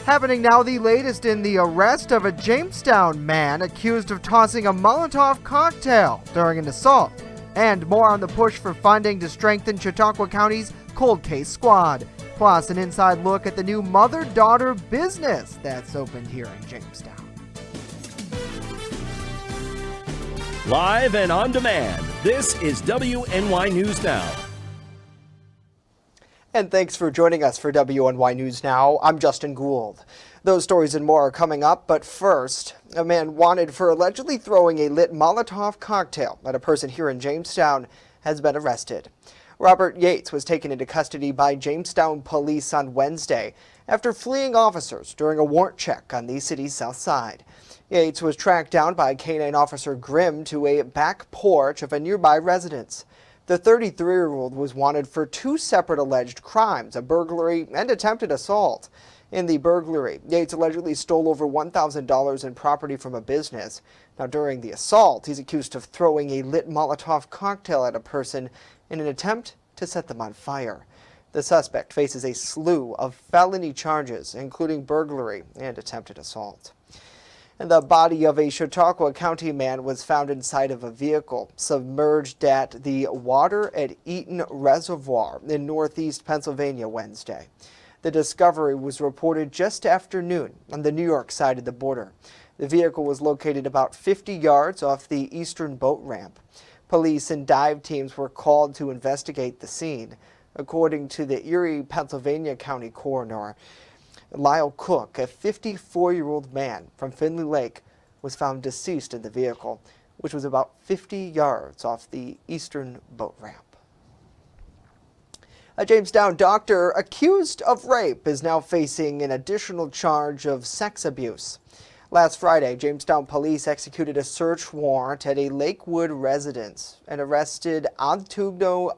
Happening now, the latest in the arrest of a Jamestown man accused of tossing a Molotov cocktail during an assault. And more on the push for funding to strengthen Chautauqua County's cold case squad. Plus, an inside look at the new mother-daughter business that's opened here in Jamestown. Live and on demand, this is WNY News Now. And thanks for joining us for WNY News Now. I'm Justin Gould. Those stories and more are coming up, but first, a man wanted for allegedly throwing a lit Molotov cocktail at a person here in Jamestown has been arrested. Robert Yates was taken into custody by Jamestown police on Wednesday after fleeing officers during a warrant check on the city's south side. Yates was tracked down by K-9 Officer Grimm to a back porch of a nearby residence. The 33-year-old was wanted for two separate alleged crimes, a burglary and attempted assault. In the burglary, Yates allegedly stole over $1,000 in property from a business. Now, during the assault, he's accused of throwing a lit Molotov cocktail at a person in an attempt to set them on fire. The suspect faces a slew of felony charges, including burglary and attempted assault. And the body of a Chautauqua County man was found inside of a vehicle submerged at the Water at Eaton Reservoir in northeast Pennsylvania Wednesday. The discovery was reported just after noon on the New York side of the border. The vehicle was located about 50 yards off the eastern boat ramp. Police and dive teams were called to investigate the scene. According to the Erie, Pennsylvania County coroner, Lyle Cook, a 54-year-old man from Findlay Lake, was found deceased in the vehicle, which was about 50 yards off the eastern boat ramp. A Jamestown doctor accused of rape is now facing an additional charge of sex abuse. Last Friday, Jamestown police executed a search warrant at a Lakewood residence and arrested Antugno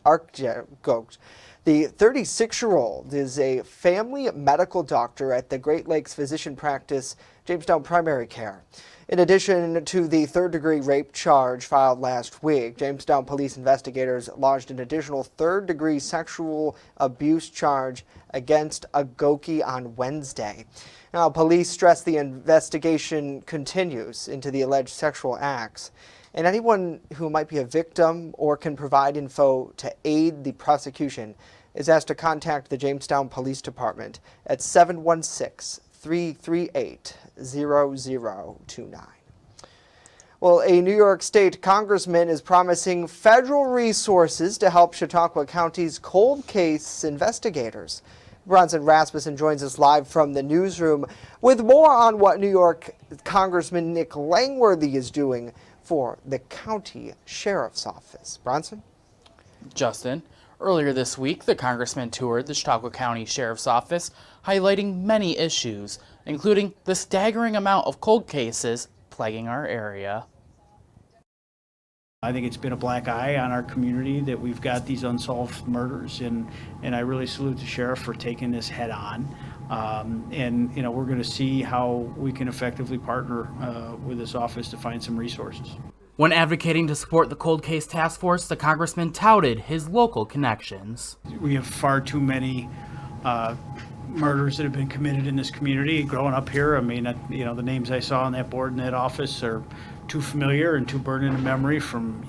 Arcegos. The 36-year-old is a family medical doctor at the Great Lakes physician practice, Jamestown Primary Care. In addition to the third-degree rape charge filed last week, Jamestown police investigators lodged an additional third-degree sexual abuse charge against Agoki on Wednesday. Now, police stress the investigation continues into the alleged sexual acts, and anyone who might be a victim or can provide info to aid the prosecution is asked to contact the Jamestown Police Department at 716-338-0029. Well, a New York State congressman is promising federal resources to help Chautauqua County's cold case investigators. Bronson Rasmussen joins us live from the newsroom with more on what New York Congressman Nick Langworthy is doing for the county sheriff's office. Bronson? Justin, earlier this week, the congressman toured the Chautauqua County Sheriff's Office, highlighting many issues, including the staggering amount of cold cases plaguing our area. I think it's been a black eye on our community that we've got these unsolved murders, and I really salute the sheriff for taking this head on. And you know, we're going to see how we can effectively partner with this office to find some resources. When advocating to support the Cold Case Task Force, the congressman touted his local connections. We have far too many murders that have been committed in this community. Growing up here, I mean, you know, the names I saw on that board in that office are too familiar and too burned into memory from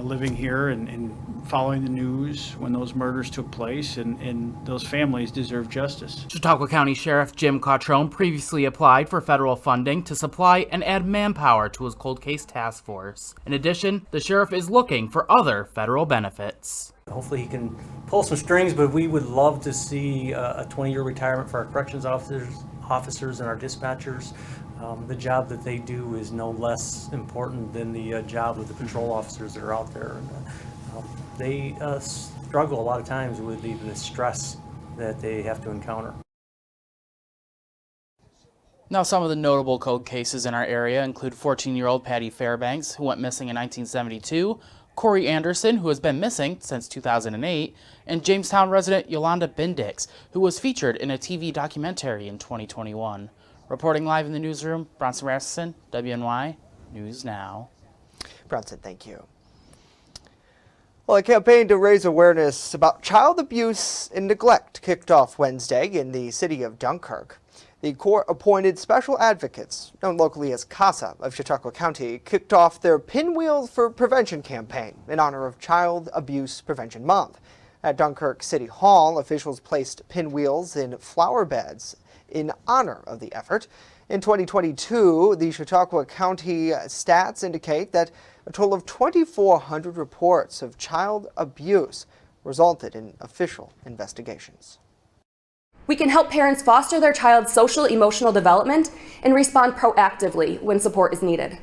living here and following the news when those murders took place, and those families deserve justice. Chautauqua County Sheriff Jim Cautrone previously applied for federal funding to supply and add manpower to his cold case task force. In addition, the sheriff is looking for other federal benefits. Hopefully he can pull some strings, but we would love to see a 20-year retirement for our corrections officers and our dispatchers. The job that they do is no less important than the job of the patrol officers that are out there. They struggle a lot of times with even the stress that they have to encounter. Now, some of the notable cold cases in our area include 14-year-old Patty Fairbanks, who went missing in 1972, Corey Anderson, who has been missing since 2008, and Jamestown resident Yolanda Bendix, who was featured in a TV documentary in 2021. Reporting live in the newsroom, Bronson Rasmussen, WNY News Now. Bronson, thank you. Well, a campaign to raise awareness about child abuse and neglect kicked off Wednesday in the city of Dunkirk. The court-appointed special advocates, known locally as CASA of Chautauqua County, kicked off their Pinwheels for Prevention campaign in honor of Child Abuse Prevention Month. At Dunkirk City Hall, officials placed pinwheels in flower beds in honor of the effort. In 2022, the Chautauqua County stats indicate that a total of 2,400 reports of child abuse resulted in official investigations. We can help parents foster their child's social emotional development and respond proactively when support is needed.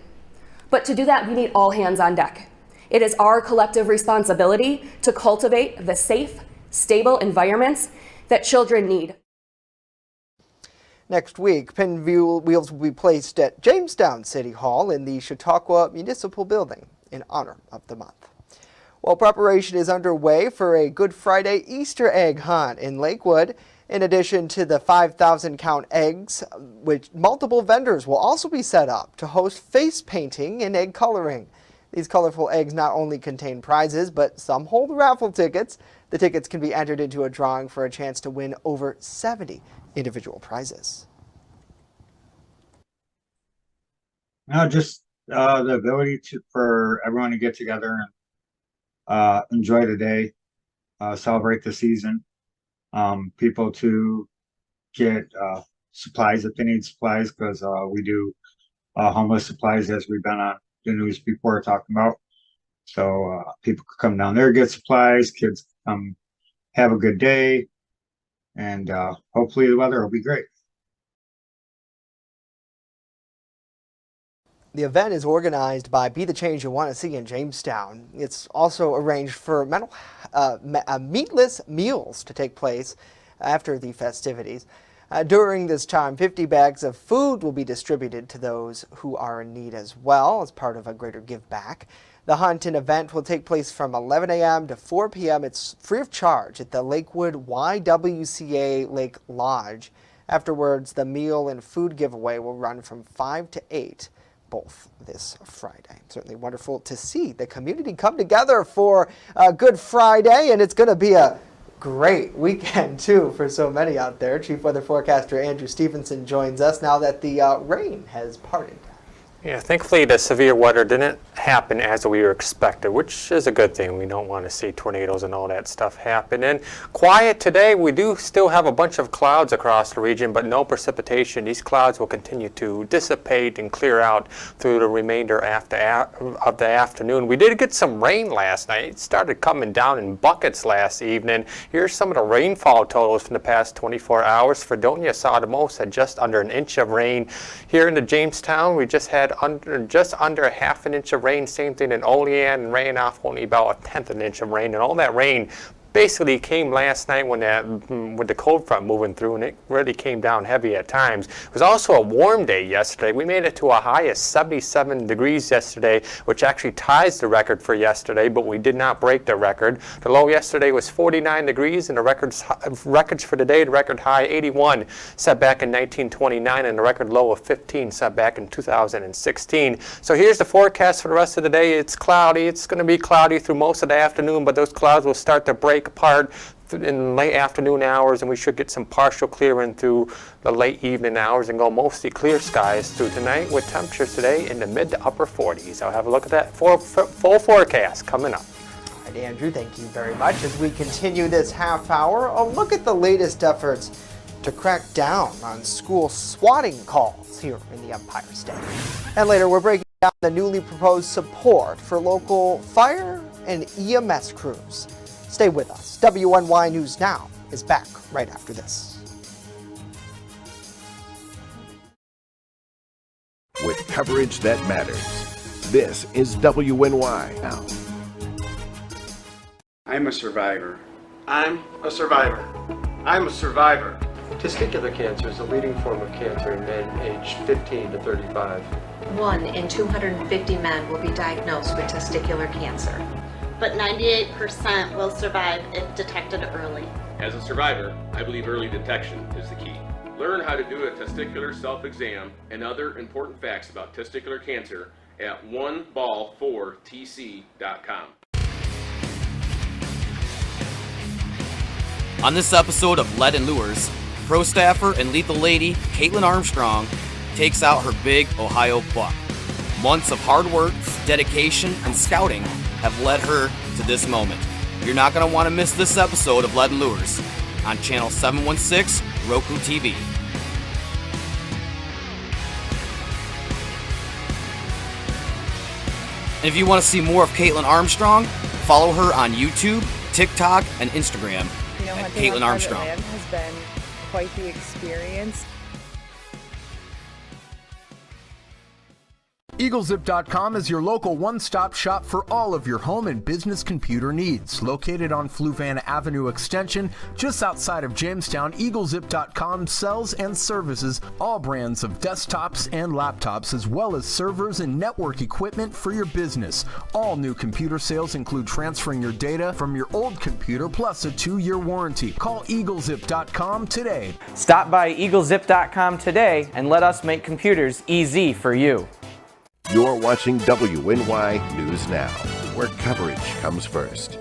But to do that, we need all hands on deck. It is our collective responsibility to cultivate the safe, stable environments that children need. Next week, pinwheels will be placed at Jamestown City Hall in the Chautauqua Municipal Building in honor of the month. Well, preparation is underway for a Good Friday Easter egg hunt in Lakewood. In addition to the 5,000 count eggs, which multiple vendors will also be set up to host face painting and egg coloring. These colorful eggs not only contain prizes, but some hold raffle tickets. The tickets can be entered into a drawing for a chance to win over 70 individual prizes. No, just the ability for everyone to get together and enjoy the day, celebrate the season. People to get supplies if they need supplies, because we do homeless supplies, as we've been on the news before talking about. So people could come down there, get supplies, kids come have a good day, and hopefully the weather will be great. The event is organized by Be the Change You Want to See in Jamestown. It's also arranged for meatless meals to take place after the festivities. During this time, 50 bags of food will be distributed to those who are in need as well as part of a greater give back. The hunt and event will take place from 11 a.m. to 4 p.m. It's free of charge at the Lakewood YWCA Lake Lodge. Afterwards, the meal and food giveaway will run from 5 to 8. Both this Friday. Certainly wonderful to see the community come together for Good Friday, and it's going to be a great weekend too for so many out there. Chief Weather Forecaster Andrew Stevenson joins us now that the rain has parted. Yeah, thankfully the severe weather didn't happen as we were expected, which is a good thing. We don't want to see tornadoes and all that stuff happen. And quiet today, we do still have a bunch of clouds across the region, but no precipitation. These clouds will continue to dissipate and clear out through the remainder of the afternoon. We did get some rain last night. It started coming down in buckets last evening. Here's some of the rainfall totals from the past 24 hours. Fredonia saw the most at just under an inch of rain. Here in the Jamestown, we just had just under a half an inch of rain. Same thing in Olean, and ran off only about a tenth of an inch of rain. And all that rain basically came last night when with the cold front moving through, and it really came down heavy at times. It was also a warm day yesterday. We made it to a high of 77 degrees yesterday, which actually ties the record for yesterday, but we did not break the record. The low yesterday was 49 degrees, and the records for the day, the record high 81 set back in 1929, and the record low of 15 set back in 2016. So here's the forecast for the rest of the day. It's cloudy. It's going to be cloudy through most of the afternoon, but those clouds will start to break apart in late afternoon hours, and we should get some partial clearing through the late evening hours and go mostly clear skies through tonight, with temperatures today in the mid to upper 40s. I'll have a look at that full forecast coming up. All right, Andrew, thank you very much. As we continue this half hour, a look at the latest efforts to crack down on school swatting calls here in the Empire State. And later, we're breaking down the newly proposed support for local fire and EMS crews. Stay with us. WNY News Now is back right after this. With coverage that matters, this is WNY Now. I'm a survivor. I'm a survivor. I'm a survivor. Testicular cancer is the leading form of cancer in men aged 15 to 35. 1 in 250 men will be diagnosed with testicular cancer. But 98% will survive if detected early. As a survivor, I believe early detection is the key. Learn how to do a testicular self-exam and other important facts about testicular cancer at oneball4tc.com. On this episode of Lead and Lures, pro staffer and lethal lady Caitlin Armstrong takes out her big Ohio buck. Months of hard work, dedication, and scouting have led her to this moment. You're not going to want to miss this episode of Lead and Lures on Channel 716 Roku TV. And if you want to see more of Caitlin Armstrong, follow her on YouTube, TikTok, and Instagram at Caitlin Armstrong. Land has been quite the experience. EagleZip.com is your local one-stop shop for all of your home and business computer needs. Located on Fluvanna Avenue Extension, just outside of Jamestown, EagleZip.com sells and services all brands of desktops and laptops, as well as servers and network equipment for your business. All new computer sales include transferring your data from your old computer, plus a 2-year warranty. Call EagleZip.com today. Stop by EagleZip.com today and let us make computers easy for you. You're watching WNY News Now, where coverage comes first.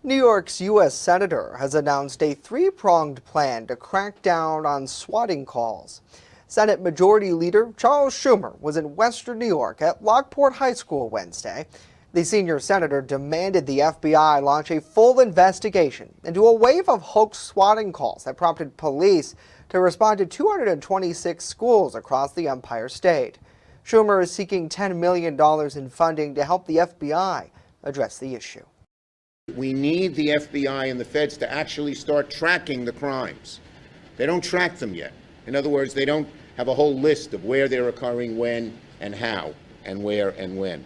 New York's U.S. Senator has announced a 3-pronged plan to crack down on swatting calls. Senate Majority Leader Charles Schumer was in Western New York at Lockport High School Wednesday. The senior senator demanded the FBI launch a full investigation into a wave of hoax swatting calls that prompted police to respond to 226 schools across the Empire State. Schumer is seeking $10 million in funding to help the FBI address the issue. We need the FBI and the feds to actually start tracking the crimes. They don't track them yet. In other words, they don't have a whole list of where they're occurring, when and how, and where and when.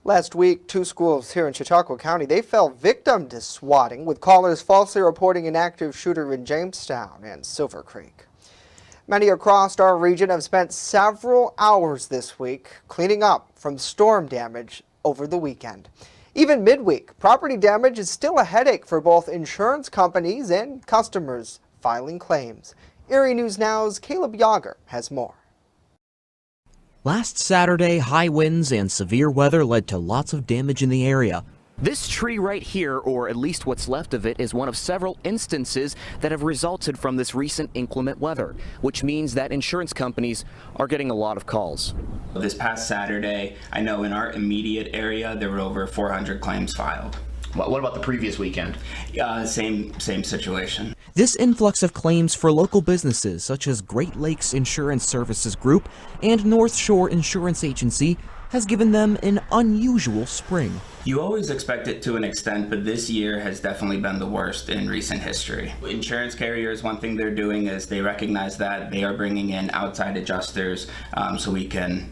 Last week, 2 schools here in Chautauqua County, they fell victim to swatting, with callers falsely reporting an active shooter in Jamestown and Silver Creek. Many across our region have spent several hours this week cleaning up from storm damage over the weekend. Even midweek, property damage is still a headache for both insurance companies and customers filing claims. Erie News Now's Caleb Yager has more. Last Saturday, high winds and severe weather led to lots of damage in the area. This tree right here, or at least what's left of it, is one of several instances that have resulted from this recent inclement weather, which means that insurance companies are getting a lot of calls. This past Saturday, I know in our immediate area, there were over 400 claims filed. What about the previous weekend? Same situation. This influx of claims for local businesses such as Great Lakes Insurance Services Group and North Shore Insurance Agency has given them an unusual spring. You always expect it to an extent, but this year has definitely been the worst in recent history. Insurance carriers, one thing they're doing is they recognize that they are bringing in outside adjusters so we can,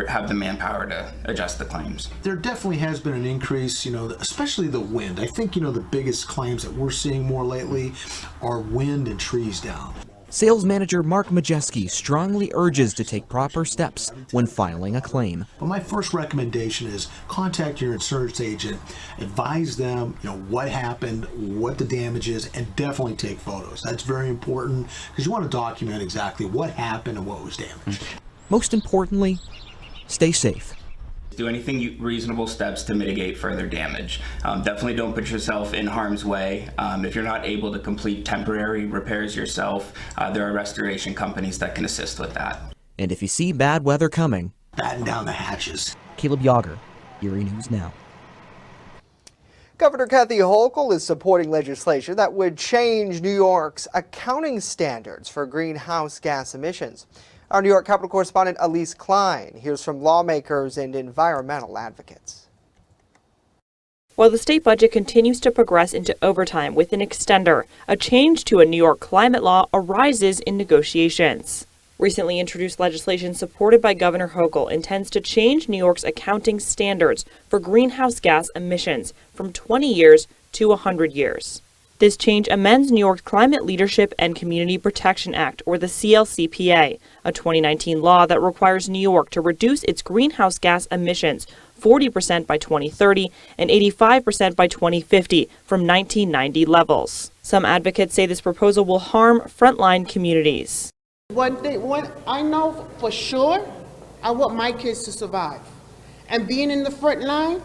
have the manpower to adjust the claims. There definitely has been an increase, especially the wind. I think, the biggest claims that we're seeing more lately are wind and trees down. Sales manager Mark Majeski strongly urges to take proper steps when filing a claim. Well, my first recommendation is contact your insurance agent, advise them, what happened, what the damage is, and definitely take photos. That's very important because you want to document exactly what happened and what was damaged. Most importantly, stay safe. Do anything reasonable steps to mitigate further damage. Definitely don't put yourself in harm's way. If you're not able to complete temporary repairs yourself, there are restoration companies that can assist with that. And if you see bad weather coming, batten down the hatches. Caleb Yager, Erie News Now. Governor Kathy Hochul is supporting legislation that would change New York's accounting standards for greenhouse gas emissions. Our New York Capitol correspondent Elise Klein hears from lawmakers and environmental advocates. While the state budget continues to progress into overtime with an extender, a change to a New York climate law arises in negotiations. Recently introduced legislation supported by Governor Hochul intends to change New York's accounting standards for greenhouse gas emissions from 20 years to 100 years. This change amends New York's Climate Leadership and Community Protection Act, or the CLCPA, a 2019 law that requires New York to reduce its greenhouse gas emissions 40% by 2030 and 85% by 2050 from 1990 levels. Some advocates say this proposal will harm frontline communities. One I know for sure, I want my kids to survive. And being in the front line,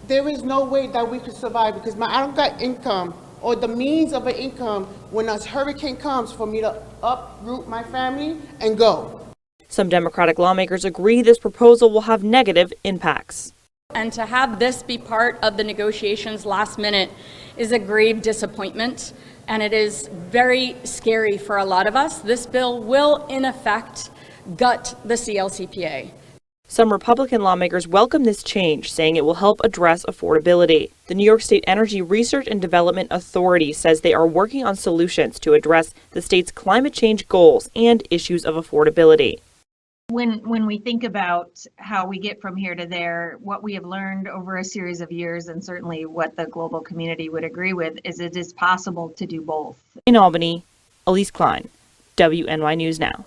there is no way that we could survive because I don't got income or the means of an income when a hurricane comes for me to uproot my family and go. Some Democratic lawmakers agree this proposal will have negative impacts. And to have this be part of the negotiations last minute is a grave disappointment, and it is very scary for a lot of us. This bill will, in effect, gut the CLCPA. Some Republican lawmakers welcome this change, saying it will help address affordability. The New York State Energy Research and Development Authority says they are working on solutions to address the state's climate change goals and issues of affordability. When we think about how we get from here to there, what we have learned over a series of years, and certainly what the global community would agree with, is it is possible to do both. In Albany, Elise Klein, WNY News Now.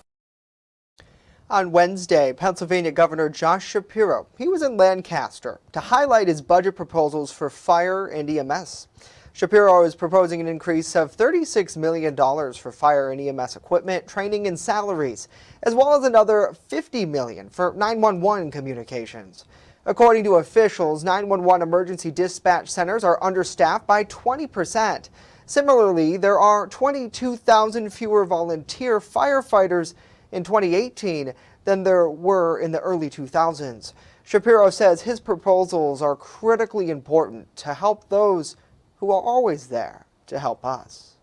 On Wednesday, Pennsylvania Governor Josh Shapiro, he was in Lancaster to highlight his budget proposals for fire and EMS. Shapiro is proposing an increase of $36 million for fire and EMS equipment, training, and salaries, as well as another $50 million for 911 communications. According to officials, 911 emergency dispatch centers are understaffed by 20%. Similarly, there are 22,000 fewer volunteer firefighters in 2018 than there were in the early 2000s. Shapiro says his proposals are critically important to help those who are always there to help us.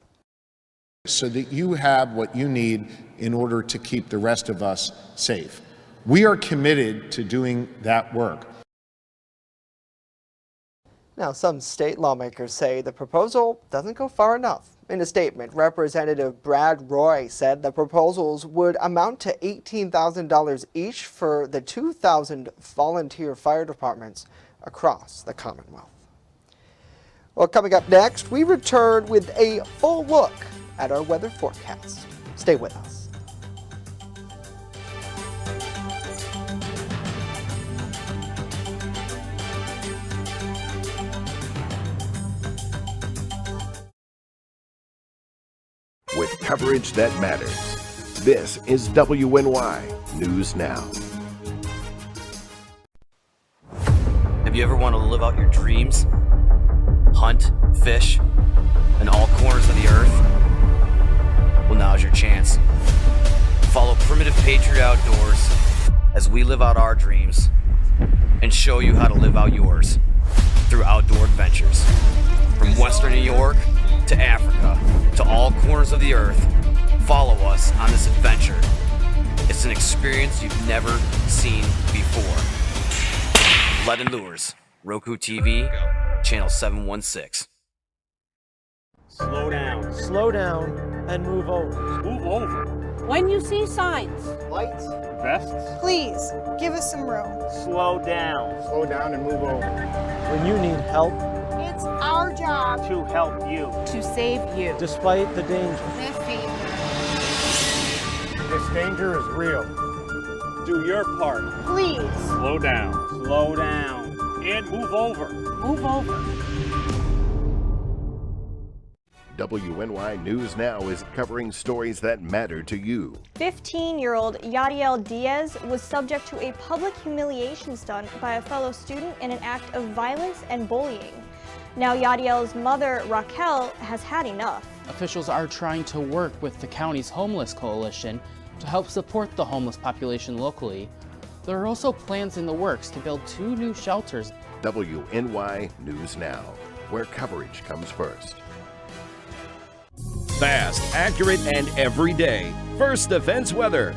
So that you have what you need in order to keep the rest of us safe. We are committed to doing that work. Now, some state lawmakers say the proposal doesn't go far enough. In a statement, Representative Brad Roy said the proposals would amount to $18,000 each for the 2,000 volunteer fire departments across the Commonwealth. Well, coming up next, we return with a full look at our weather forecast. Stay with us. With coverage that matters, this is WNY News Now. Have you ever wanted to live out your dreams? Hunt, fish, in all corners of the earth? Well, now's your chance. Follow Primitive Patriot Outdoors as we live out our dreams and show you how to live out yours through outdoor adventures. From Western New York to Africa to all corners of the earth, follow us on this adventure. It's an experience you've never seen before. Lead and Lures, Roku TV, Channel 716. Slow down, and move over. Move over. When you see signs, Lights, vests, please give us some room. slow down. And move over. When you need help, It's our job to help you. to save you. Despite the danger. This danger is real. Do your part. Please Slow down, and move over. move over. WNY News Now is covering stories that matter to you. 15-year-old Yadiel Diaz was subject to a public humiliation stunt by a fellow student in an act of violence and bullying. Now Yadiel's mother, Raquel, has had enough. Officials are trying to work with the county's homeless coalition to help support the homeless population locally. There are also plans in the works to build 2 new shelters. WNY News Now, where coverage comes first. Fast, accurate, and everyday. First Defense Weather.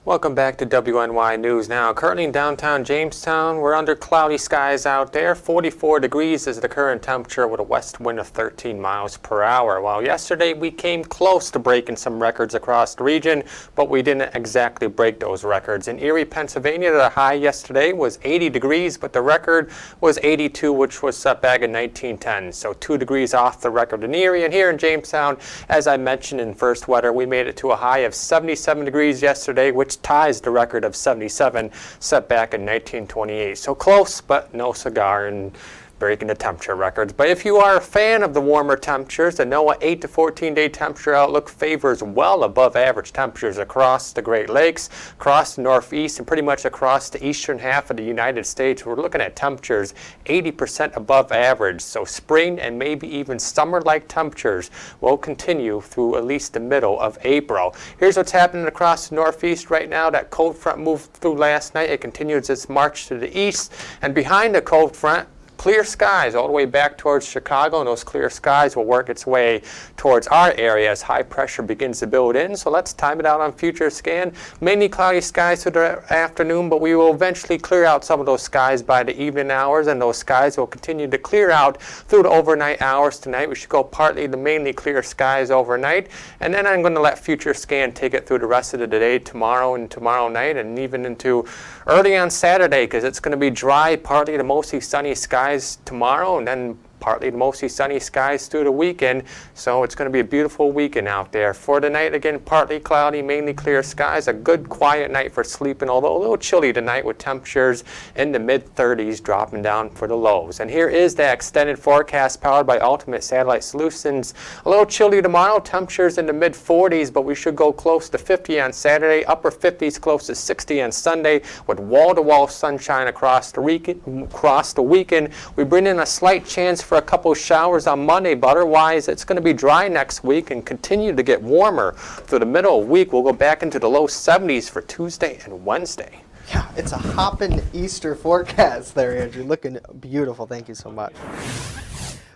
Welcome back to WNY News Now. Currently in downtown Jamestown, we're under cloudy skies out there. 44 degrees is the current temperature with a west wind of 13 miles per hour. While yesterday we came close to breaking some records across the region, but we didn't exactly break those records. In Erie, Pennsylvania, the high yesterday was 80 degrees, but the record was 82, which was set back in 1910. So 2 degrees off the record in Erie. And here in Jamestown, as I mentioned in first weather, we made it to a high of 77 degrees yesterday, which ties the record of 77 set back in 1928. So close, but no cigar. And breaking the temperature records. But if you are a fan of the warmer temperatures, the NOAA 8 to 14-day temperature outlook favors well above average temperatures across the Great Lakes, across the Northeast, and pretty much across the eastern half of the United States. We're looking at temperatures 80% above average, so spring and maybe even summer-like temperatures will continue through at least the middle of April. Here's what's happening across the Northeast right now. That cold front moved through last night. It continues its march to the east, and behind the cold front, clear skies all the way back towards Chicago, and those clear skies will work its way towards our area as high pressure begins to build in. So let's time it out on future scan. Mainly cloudy skies through the afternoon, but we will eventually clear out some of those skies by the evening hours, and those skies will continue to clear out through the overnight hours tonight. We should go partly to mainly clear skies overnight, and then I'm going to let future scan take it through the rest of the day tomorrow and tomorrow night, and even into early on Saturday, because it's going to be dry, partly to mostly sunny skies tomorrow, and then partly to mostly sunny skies through the weekend. So it's going to be a beautiful weekend out there. For tonight, again, partly cloudy, mainly clear skies. A good quiet night for sleeping, although a little chilly tonight with temperatures in the mid-30s dropping down for the lows. And here is the extended forecast powered by Ultimate Satellite Solutions. A little chilly tomorrow, temperatures in the mid-40s, but we should go close to 50 on Saturday, upper 50s, close to 60 on Sunday, with wall-to-wall sunshine across the weekend. We bring in a slight chance for a couple showers on Monday, but otherwise it's going to be dry next week and continue to get warmer through the middle of the week. We'll go back into the low 70s for Tuesday and Wednesday. Yeah, it's a hopping Easter forecast there, Andrew. Looking beautiful. Thank you so much.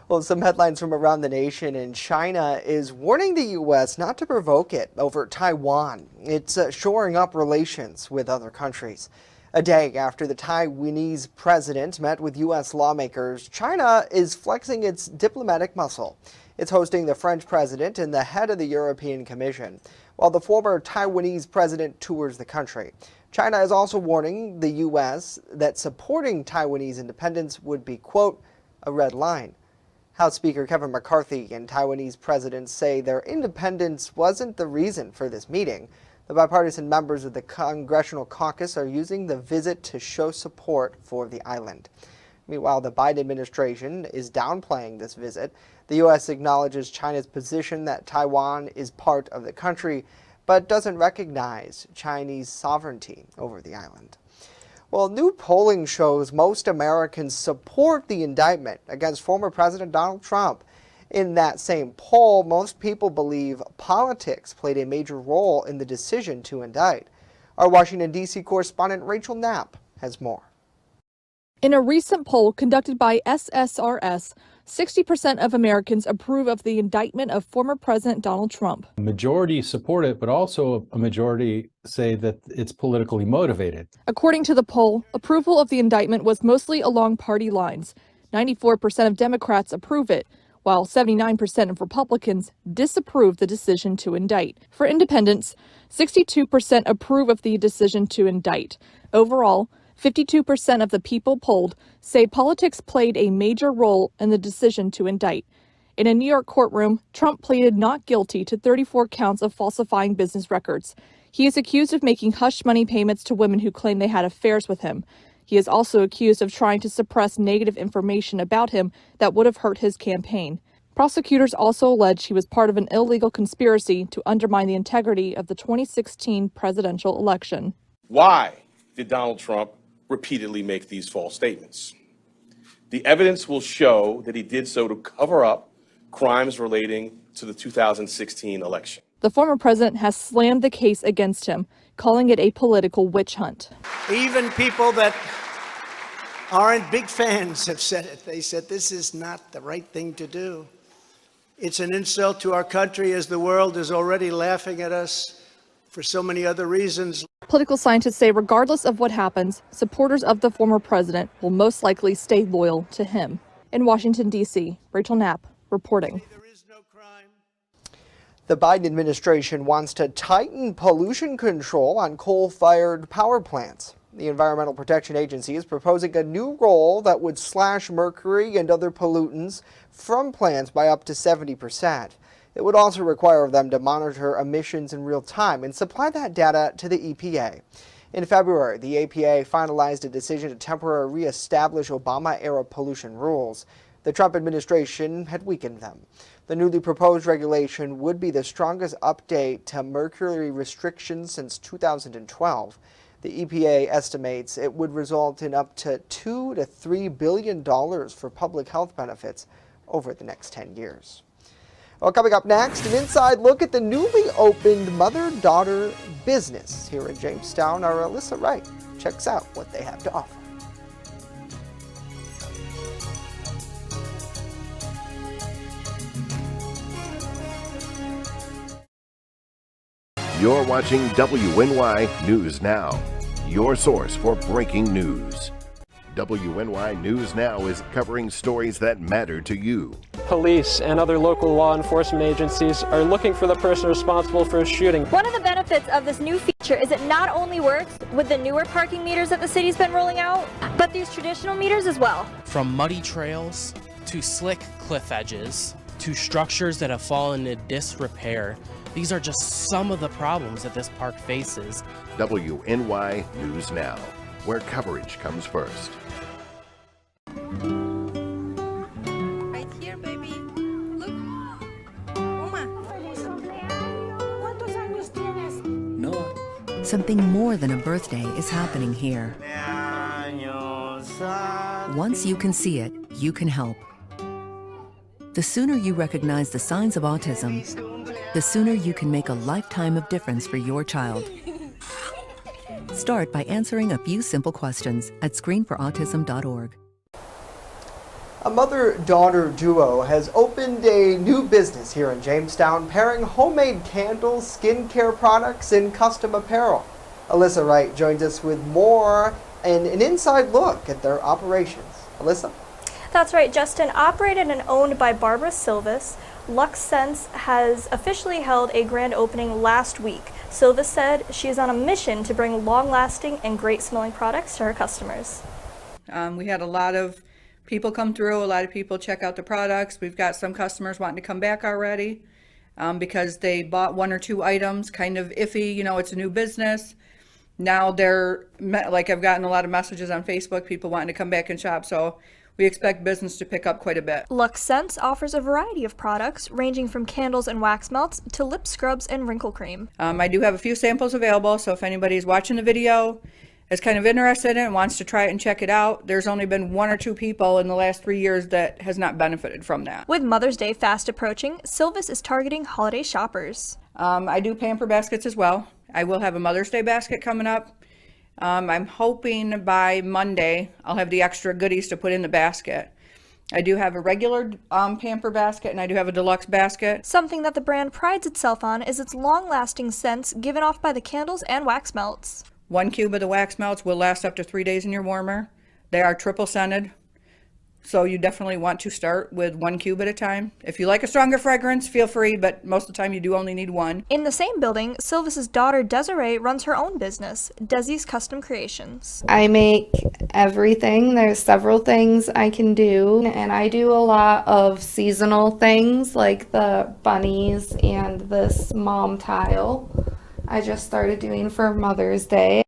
Well, some headlines from around the nation, and China is warning the U.S. not to provoke it over Taiwan. It's shoring up relations with other countries. A day after the Taiwanese president met with U.S. lawmakers, China is flexing its diplomatic muscle. It's hosting the French president and the head of the European Commission, while the former Taiwanese president tours the country. China is also warning the U.S. that supporting Taiwanese independence would be, quote, a red line. House Speaker Kevin McCarthy and Taiwanese presidents say their independence wasn't the reason for this meeting. The bipartisan members of the Congressional Caucus are using the visit to show support for the island. Meanwhile, the Biden administration is downplaying this visit. The U.S. acknowledges China's position that Taiwan is part of the country, but doesn't recognize Chinese sovereignty over the island. Well, new polling shows most Americans support the indictment against former President Donald Trump. In that same poll, most people believe politics played a major role in the decision to indict. Our Washington, D.C. correspondent Rachel Knapp has more. In a recent poll conducted by SSRS, 60% of Americans approve of the indictment of former President Donald Trump. A majority support it, but also a majority say that it's politically motivated. According to the poll, approval of the indictment was mostly along party lines. 94% of Democrats approve it, while 79% of Republicans disapprove the decision to indict. For independents, 62% approve of the decision to indict. Overall, 52% of the people polled say politics played a major role in the decision to indict. In a New York courtroom, Trump pleaded not guilty to 34 counts of falsifying business records. He is accused of making hush money payments to women who claim they had affairs with him. He is also accused of trying to suppress negative information about him that would have hurt his campaign. Prosecutors also allege he was part of an illegal conspiracy to undermine the integrity of the 2016 presidential election. Why did Donald Trump repeatedly make these false statements? The evidence will show that he did so to cover up crimes relating to the 2016 election. The former president has slammed the case against him, calling it a political witch hunt. Even people that aren't big fans have said it. They said this is not the right thing to do. It's an insult to our country, as the world is already laughing at us for so many other reasons. Political scientists say regardless of what happens, supporters of the former president will most likely stay loyal to him. In Washington, D.C., Rachel Knapp reporting. The Biden administration wants to tighten pollution control on coal-fired power plants. The Environmental Protection Agency is proposing a new rule that would slash mercury and other pollutants from plants by up to 70%. It would also require them to monitor emissions in real time and supply that data to the EPA. In February, the EPA finalized a decision to temporarily reestablish Obama-era pollution rules. The Trump administration had weakened them. The newly proposed regulation would be the strongest update to mercury restrictions since 2012. The EPA estimates it would result in up to $2 to $3 billion for public health benefits over the next 10 years. Well, coming up next, an inside look at the newly opened mother-daughter business here in Jamestown. Our Alyssa Wright checks out what they have to offer. You're watching WNY News Now, your source for breaking news. WNY News Now is covering stories that matter to you. Police and other local law enforcement agencies are looking for the person responsible for a shooting. One of the benefits of this new feature is it not only works with the newer parking meters that the city's been rolling out, but these traditional meters as well. From muddy trails to slick cliff edges to structures that have fallen into disrepair, these are just some of the problems that this park faces. WNY News Now, where coverage comes first. Right here, baby. Look. Uma. Something more than a birthday is happening here. Once you can see it, you can help. The sooner you recognize the signs of autism, the sooner you can make a lifetime of difference for your child. Start by answering a few simple questions at screenforautism.org. A mother-daughter duo has opened a new business here in Jamestown, pairing homemade candles, skincare products, and custom apparel. Alyssa Wright joins us with more and an inside look at their operations. Alyssa? That's right, Justin. Operated and owned by Barbara Silvis, Lux Sense has officially held a grand opening last week. Silvis said she is on a mission to bring long-lasting and great-smelling products to her customers. We had a lot of people come through, a lot of people check out the products. We've got some customers wanting to come back already because they bought one or two items, kind of iffy, you know, it's a new business. Now they're, like I've gotten a lot of messages on Facebook, people wanting to come back and shop, so we expect business to pick up quite a bit. Lux Sense offers a variety of products ranging from candles and wax melts to lip scrubs and wrinkle cream. I do have a few samples available, so if anybody's watching the video, is kind of interested in it and wants to try it and check it out, there's only been one or two people in the last 3 years that has not benefited from that. With Mother's Day fast approaching, Silvis is targeting holiday shoppers. I do pamper baskets as well. I will have a Mother's Day basket coming up. I'm hoping by Monday I'll have the extra goodies to put in the basket. I do have a regular pamper basket and I do have a deluxe basket. Something that the brand prides itself on is its long-lasting scents given off by the candles and wax melts. 1 cube of the wax melts will last up to 3 days in your warmer. They are triple scented, so you definitely want to start with 1 cube at a time. If you like a stronger fragrance, feel free, but most of the time you do only need one. In the same building, Silvis's daughter Desiree runs her own business, Desi's Custom Creations. I make everything. There's several things I can do, and I do a lot of seasonal things like the bunnies and this mom tile I just started doing for Mother's Day.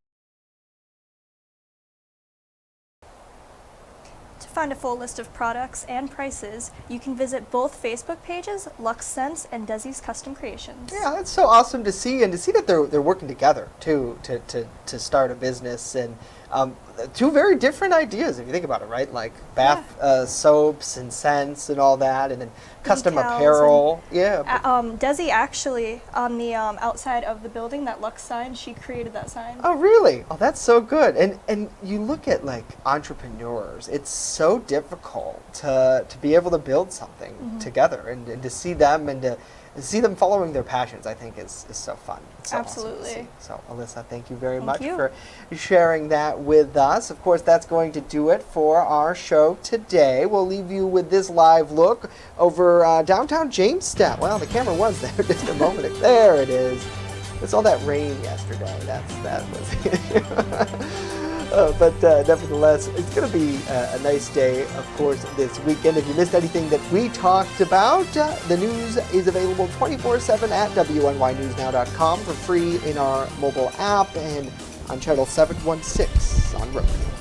To find a full list of products and prices, you can visit both Facebook pages, Lux Sense and Desi's Custom Creations. Yeah, that's so awesome to see, and to see that they're working together too to start a business, and two very different ideas if you think about it, right? Like bath soaps and scents and all that, and then custom Decals apparel. And, Desi actually on the outside of the building, that Lux sign, she created that sign. Oh, really? Oh, that's so good. And you look at like entrepreneurs, it's so difficult to be able to build something together, and to see them and to see them following their passions, I think is so fun. It's so Absolutely. Awesome to see. So, Alyssa, thank you very much you. for sharing that with us. Of course, that's going to do it for our show today. We'll leave you with this live look over downtown Jamestown. Well, the camera was there just a moment. There it is. It's all that rain yesterday. That was it. But nevertheless, it's going to be a nice day, of course, this weekend. If you missed anything that we talked about, the news is available 24/7 at WNYNewsNow.com for free in our mobile app. And on Channel 716 on Roku.